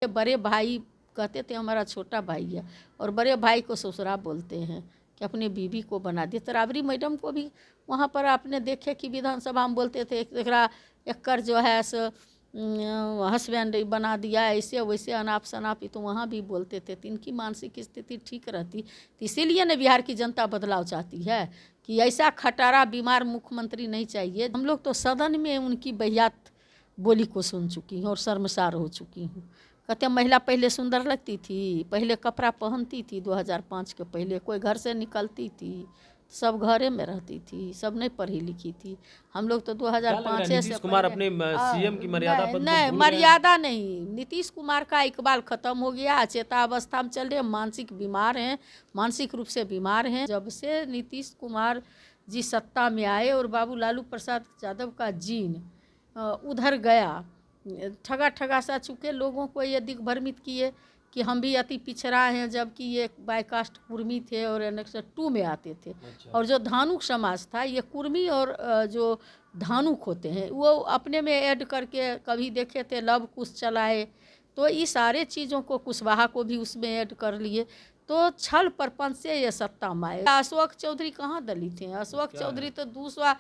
बड़े भाई कहते थे हमारा छोटा भाई है, और बड़े भाई को ससुरा बोलते हैं कि अपने बीवी को बना दिए। तो राबड़ी मैडम को भी वहाँ पर आपने देखे कि विधानसभा में बोलते थे एक जो है सो हस्बैंड बना दिया, ऐसे वैसे अनाप शनाप, तो वहाँ भी बोलते थे। तो इनकी मानसिक स्थिति ठीक रहती तो इसीलिए न बिहार की जनता बदलाव चाहती है कि ऐसा खटारा बीमार मुख्यमंत्री नहीं चाहिए। हम लोग तो सदन में उनकी बहियात बोली को सुन चुकी हूँ और शर्मसार हो चुकी हूँ। कहते हैं महिला पहले सुंदर लगती थी, पहले कपड़ा पहनती थी, 2005 के पहले कोई घर से निकलती थी, सब घरे में रहती थी, सब नहीं पढ़ी लिखी थी। हम लोग तो 2005 से नीतीश कुमार अपने सीएम की मर्यादा पद को नहीं, भूल मर्यादा नहीं, नीतीश कुमार का इकबाल खत्म हो गया, चेतावस्था में चल रहे, मानसिक बीमार हैं, मानसिक रूप से बीमार हैं। जब से नीतीश कुमार जी सत्ता में आए और बाबू लालू प्रसाद यादव का जीन उधर गया, ठगा सा चुके लोगों को ये दिग्भ्रमित किए कि हम भी अति पिछड़ा हैं, जबकि ये बायकास्ट कुर्मी थे और एनेक्स 2 में आते थे। और जो धानुक समाज था, ये कुर्मी और जो धानुक होते हैं वो अपने में ऐड करके कभी देखे थे लव कुश चलाए, तो ये सारे चीज़ों को कुशवाहा को भी उसमें ऐड कर लिए, तो छल प्रपंच से ये सत्ता में आए। अशोक चौधरी कहाँ दलित हैं? अशोक चौधरी तो 200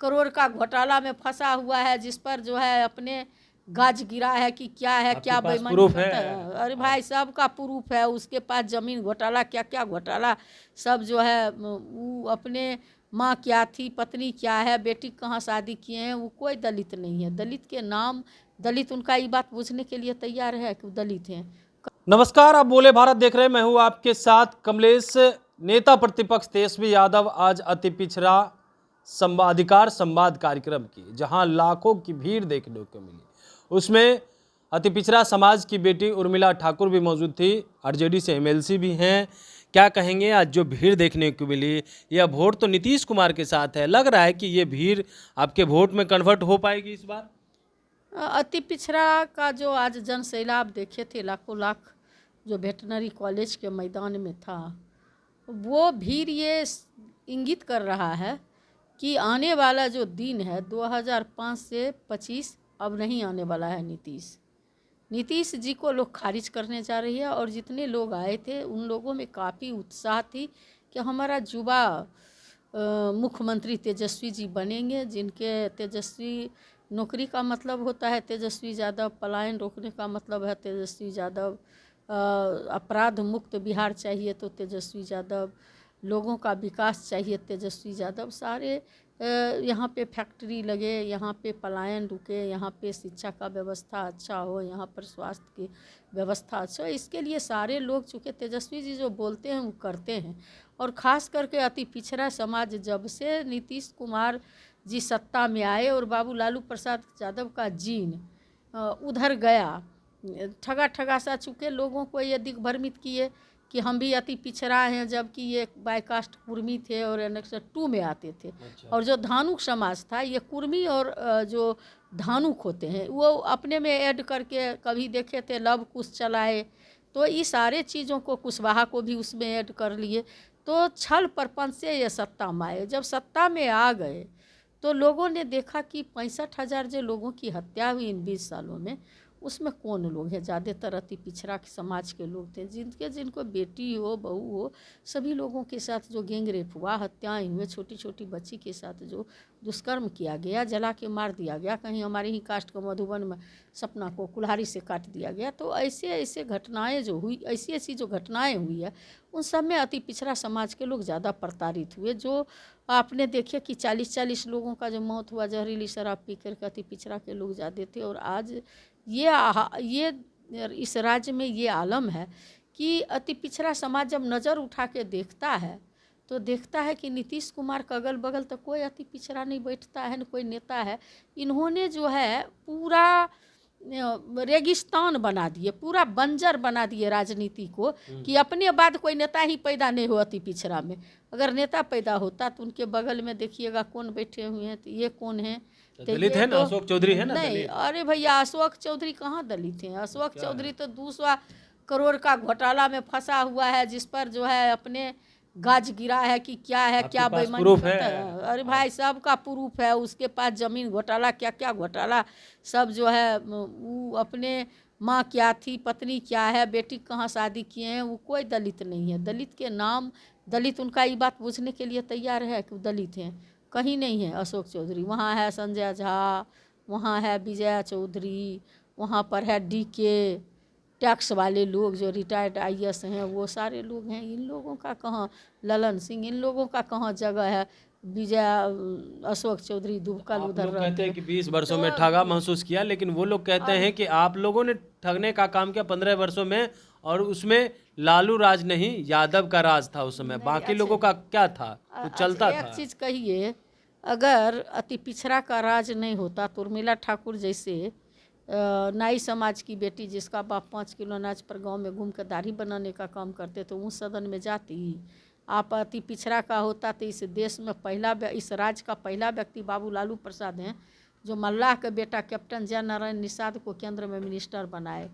करोड़ का घोटाला में फंसा हुआ है, जिस पर जो है अपने गाज गिरा है कि क्या है, क्या बेईमानी है? अरे भाई सब का प्रूफ है, उसके पास जमीन घोटाला क्या क्या घोटाला सब जो है, वो अपने माँ क्या थी, पत्नी क्या है, बेटी कहाँ शादी किए हैं, वो कोई दलित नहीं है। दलित के नाम दलित उनका ये बात पूछने के लिए तैयार है कि दलित हैं। नमस्कार, आप बोले भारत देख रहे हैं, मैं हूं आपके साथ कमलेश। नेता प्रतिपक्ष तेजस्वी यादव आज अति पिछड़ा अधिकार संवाद कार्यक्रम की, जहां लाखों की भीड़ देखने को मिली, उसमें अति पिछड़ा समाज की बेटी उर्मिला ठाकुर भी मौजूद थी, आरजेडी से एमएलसी भी हैं। क्या कहेंगे आज जो भीड़ देखने को मिली? यह वोट तो नीतीश कुमार के साथ है, लग रहा है कि ये भीड़ आपके वोट में कन्वर्ट हो पाएगी इस बार? अति पिछड़ा का जो आज जन सैलाब देखे थे, लाखों लाख जो वेटनरी कॉलेज के मैदान में था, वो भीड़ ये इंगित कर रहा है कि आने वाला जो दिन है 2005 से 25 अब नहीं आने वाला है। नीतीश जी को लोग खारिज करने जा रही है, और जितने लोग आए थे उन लोगों में काफ़ी उत्साह थी कि हमारा युवा मुख्यमंत्री तेजस्वी जी बनेंगे, जिनके तेजस्वी नौकरी का मतलब होता है तेजस्वी यादव, पलायन रोकने का मतलब है तेजस्वी यादव, अपराध मुक्त बिहार चाहिए तो तेजस्वी यादव, लोगों का विकास चाहिए तेजस्वी यादव। सारे यहाँ पे फैक्ट्री लगे, यहाँ पे पलायन रुके, यहाँ पे शिक्षा का व्यवस्था अच्छा हो, यहाँ पर स्वास्थ्य की व्यवस्था अच्छा हो, इसके लिए सारे लोग, चूँकि तेजस्वी जी जो बोलते हैं वो करते हैं। और ख़ास करके अति पिछड़ा समाज जब से नीतीश कुमार जी सत्ता में आए और बाबू लालू प्रसाद यादव का जीन उधर गया, ठगा सा चुके लोगों को ये दिग्भ्रमित किए कि हम भी अति पिछड़ा हैं, जबकि ये बायकास्ट कुर्मी थे और एनेक्स 2 में आते थे। और जो धानुक समाज था, ये कुर्मी और जो धानुक होते हैं वो अपने में ऐड करके कभी देखे थे लव कुश चलाए, तो ये सारे चीज़ों को कुशवाहा को भी उसमें ऐड कर लिए, तो छल प्रपंच से ये सत्ता में आए। जब सत्ता में आ गए तो लोगों ने देखा कि 65,000 जो लोगों की हत्या हुई इन 20 सालों में, उसमें कौन लोग हैं? ज़्यादातर अति पिछड़ा समाज के लोग थे, जिनको बेटी हो, बहू हो, सभी लोगों के साथ जो गैंग रेप हुआ, हत्याएं हुए, छोटी छोटी बच्ची के साथ जो दुष्कर्म किया गया, जला के मार दिया गया, कहीं हमारे ही कास्ट को मधुबन में सपना को कुल्हाड़ी से काट दिया गया। तो ऐसे ऐसे घटनाएं जो हुई, ऐसी ऐसी जो घटनाएं हुई है, उन सब में अति पिछड़ा समाज के लोग ज़्यादा प्रताड़ित हुए। जो आपने देखे कि 40-40 लोगों का जो मौत हुआ जहरीली शराब पी कर, अति पिछड़ा के लोग ज़्यादा थे। और आज ये इस राज्य में ये आलम है कि अति पिछड़ा समाज जब नज़र उठा के देखता है तो देखता है कि नीतीश कुमार का अगल बगल तो कोई अति पिछड़ा नहीं बैठता है, न कोई नेता है। इन्होंने जो है पूरा रेगिस्तान बना दिए, पूरा बंजर बना दिए राजनीति को, कि अपने बाद कोई नेता ही पैदा नहीं हो अति पिछड़ा में। अगर नेता पैदा होता तो उनके बगल में देखिएगा कौन बैठे हुए हैं, तो ये कौन है? दलित है ना, अशोक चौधरी है ना? नहीं, अरे भैया अशोक चौधरी कहाँ दलित हैं? अशोक चौधरी तो 200 करोड़ का घोटाला में फंसा हुआ है, जिस पर जो है अपने गाज गिरा है कि क्या है, क्या बेईमानी है? अरे भाई सब का प्रूफ है, उसके पास जमीन घोटाला क्या क्या घोटाला सब जो है, वो अपने माँ क्या थी, पत्नी क्या है, बेटी कहाँ शादी किए हैं, वो कोई दलित नहीं है। दलित के नाम, दलित उनका ये बात पूछने के लिए तैयार है कि वो दलित हैं? कहीं नहीं है। अशोक चौधरी वहाँ है, संजय झा वहाँ है, विजया चौधरी वहाँ पर है, DK टैक्स वाले लोग जो रिटायर्ड IAS हैं वो सारे लोग हैं। इन लोगों का कहाँ, ललन सिंह, इन लोगों का कहाँ जगह है? अशोक चौधरी दुबकल आप उधर लोग कहते रहते हैं हैं। कि 20 वर्षों में तो ठगा महसूस किया, लेकिन वो लोग कहते हैं कि आप लोगों ने ठगने का काम किया 15 वर्षों में, और उसमें लालू राज नहीं यादव का राज था उस समय। नहीं, बाकी अच्छा लोगों का क्या था, कुछ अच्छा, चलता एक था? चीज़ कहिए, अगर अति पिछड़ा का राज नहीं होता तो उर्मिला ठाकुर जैसे नाई समाज की बेटी जिसका बाप 5 किलो अनाज पर गांव में घूम कर दाढ़ी बनाने का काम करते तो उस सदन में जाती। आप अति पिछड़ा का होता तो इस देश में इस राज्य का पहला व्यक्ति बाबू लालू प्रसाद हैं, जो मल्लाह के बेटा कैप्टन जय नारायण निषाद को केंद्र में मिनिस्टर बनाए।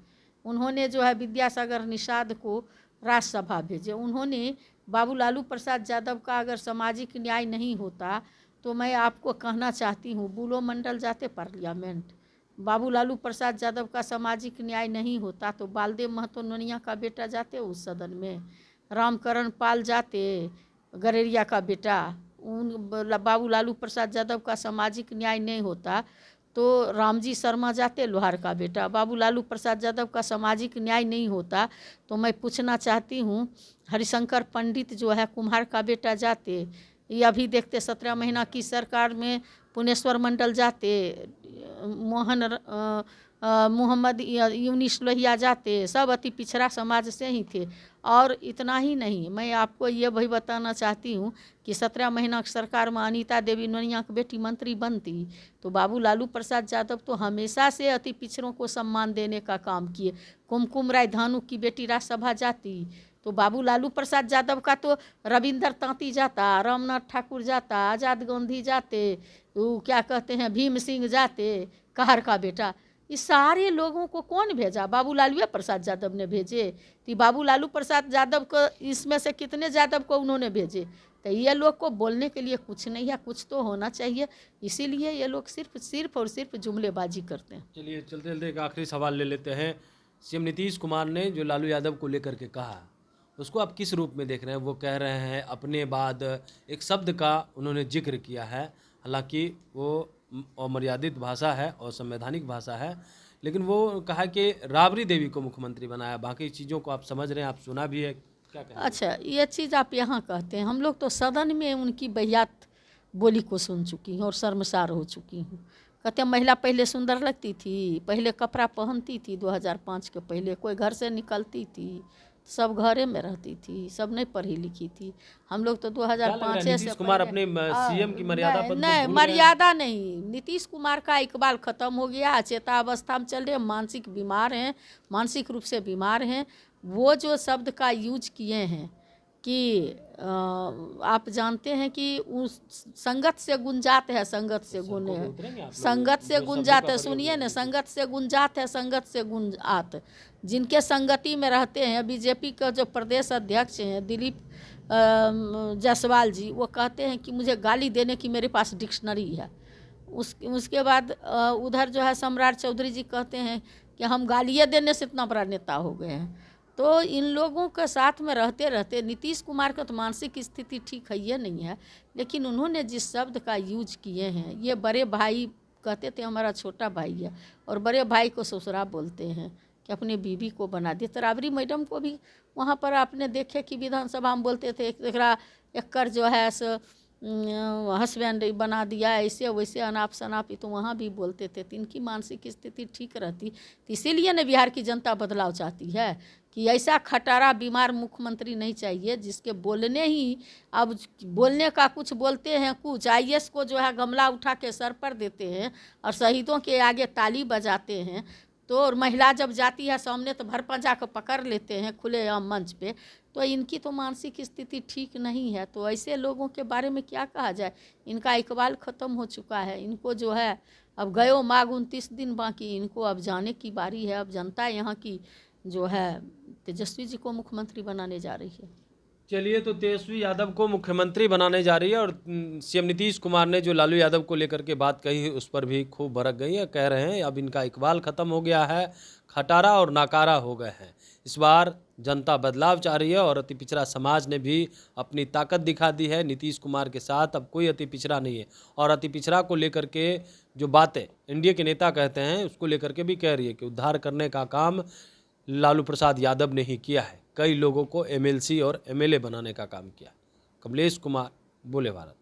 उन्होंने जो है विद्यासागर निषाद को राज्यसभा भेजे। उन्होंने बाबू लालू प्रसाद यादव का अगर सामाजिक न्याय नहीं होता तो मैं आपको कहना चाहती हूँ, बुलो मंडल जाते पार्लियामेंट। बाबू लालू प्रसाद यादव का सामाजिक न्याय नहीं होता तो बालदेव महतो नोनिया का बेटा जाते उस सदन में, रामकरण पाल जाते गरेरिया का बेटा। बाबू लालू प्रसाद यादव का सामाजिक न्याय नहीं होता तो रामजी शर्मा जाते लोहार का बेटा। बाबू लालू प्रसाद यादव का सामाजिक न्याय नहीं होता तो मैं पूछना चाहती हूँ, हरिशंकर पंडित जो है कुम्हार का बेटा जाते। ये अभी देखते 17 महीना की सरकार में पुनेश्वर मंडल जाते, मोहम्मद यूनिस लोहिया जाते, सब अति पिछड़ा समाज से ही थे। और इतना ही नहीं, मैं आपको ये भी बताना चाहती हूँ कि 17 महीना की सरकार में अनीता देवी नोनिया की बेटी मंत्री बनती तो बाबू लालू प्रसाद यादव तो हमेशा से अति पिछड़ों को सम्मान देने का काम किए। कुमकुम राय धानु की बेटी राज्यसभा जाती तो बाबू लालू प्रसाद यादव का तो रविंदर तांती जाता, रामनाथ ठाकुर जाता, आज़ाद गांधी जाते, वो क्या कहते हैं भीम सिंह जाते, कहर का बेटा। इस सारे लोगों को कौन भेजा? बाबू लालू प्रसाद यादव ने भेजे। तो बाबू लालू प्रसाद यादव को इसमें से कितने यादव को उन्होंने भेजे? तो ये लोग को बोलने के लिए कुछ नहीं है, कुछ तो होना चाहिए। इसीलिए ये लोग सिर्फ और सिर्फ जुमलेबाजी करते हैं। चलिए चलते चलते एक आखिरी सवाल ले लेते हैं। CM नीतीश कुमार ने जो लालू यादव को लेकर के कहा, उसको आप किस रूप में देख रहे हैं? वो कह रहे हैं अपने बाद एक शब्द का उन्होंने जिक्र किया है, हालांकि वो अमर्यादित भाषा है और संवैधानिक भाषा है, लेकिन वो कहा कि राबड़ी देवी को मुख्यमंत्री बनाया। बाकी चीज़ों को आप समझ रहे हैं, आप सुना भी है, क्या कहें? अच्छा, ये चीज़ आप यहाँ कहते हैं, हम लोग तो सदन में उनकी बहियात बोली को सुन चुकी हूँ और शर्मसार हो चुकी हूँ। कहते हैं महिला पहले सुंदर लगती थी, पहले कपड़ा पहनती थी, 2005 के पहले कोई घर से निकलती थी, सब घरे में रहती थी, सब नहीं पढ़ी लिखी थी। हम लोग तो 2005 से नीतीश कुमार अपने CM की मर्यादा पद को नहीं, भूल गए? मर्यादा नहीं, नीतीश कुमार का इकबाल ख़त्म हो गया, चेतावस्था में चल रहे, मानसिक बीमार हैं, मानसिक रूप से बीमार हैं। वो जो शब्द का यूज किए हैं कि आप जानते हैं कि उस संगत से गुंजात है, संगत से गुण है, संगत से गुंजात है, सुनिए ना, संगत से गुंजात है, संगत से गुंजात। जिनके संगति में रहते हैं, बीजेपी का जो प्रदेश अध्यक्ष हैं दिलीप जायसवाल जी, वो कहते हैं कि मुझे गाली देने की मेरे पास डिक्शनरी है। उसके बाद उधर जो है सम्राट चौधरी जी कहते हैं कि हम गालियाँ देने से इतना बड़ा नेता हो गए हैं। तो इन लोगों के साथ में रहते रहते नीतीश कुमार का तो मानसिक स्थिति ठीक है ये नहीं है, लेकिन उन्होंने जिस शब्द का यूज किए हैं, ये बड़े भाई कहते थे हमारा छोटा भाई है, और बड़े भाई को ससुरा बोलते हैं कि अपनी बीवी को बना दिए। तो राबड़ी मैडम को भी वहाँ पर आपने देखे कि विधानसभा में बोलते थे एक जो है सो हस्बैंड बना दिया, ऐसे वैसे अनाप शनाप, तो वहाँ भी बोलते थे। तो इनकी मानसिक स्थिति ठीक रहती तो इसीलिए न बिहार की जनता बदलाव चाहती है कि ऐसा खटारा बीमार मुख्यमंत्री नहीं चाहिए जिसके बोलने ही, अब बोलने का कुछ बोलते हैं कुछ, IAS को जो है गमला उठा के सर पर देते हैं और शहीदों के आगे ताली बजाते हैं। तो और महिला जब जाती है सामने तो भर पंजा को पकड़ लेते हैं खुलेआम मंच पे। तो इनकी तो मानसिक स्थिति ठीक नहीं है। तो ऐसे लोगों के बारे में क्या कहा जाए, इनका इकबाल ख़त्म हो चुका है। इनको जो है अब गयो माघ 29 दिन बाकी, इनको अब जाने की बारी है। अब जनता यहाँ की जो है तेजस्वी जी को मुख्यमंत्री बनाने जा रही है। चलिए, तो तेजस्वी यादव को मुख्यमंत्री बनाने जा रही है और सीएम नीतीश कुमार ने जो लालू यादव को लेकर के बात कही है उस पर भी खूब भड़क गई है। कह रहे हैं अब इनका इकबाल खत्म हो गया है, खटारा और नाकारा हो गए हैं। इस बार जनता बदलाव चाह रही है और अति पिछड़ा समाज ने भी अपनी ताकत दिखा दी है। नीतीश कुमार के साथ अब कोई अति पिछड़ा नहीं है और अति पिछड़ा को लेकर के जो बातें एनडीए के नेता कहते हैं उसको लेकर के भी कह रही है कि उद्धार करने का काम लालू प्रसाद यादव ने ही किया है। कई लोगों को एमएलसी और एमएलए बनाने का काम किया। कमलेश कुमार, बोले भारत।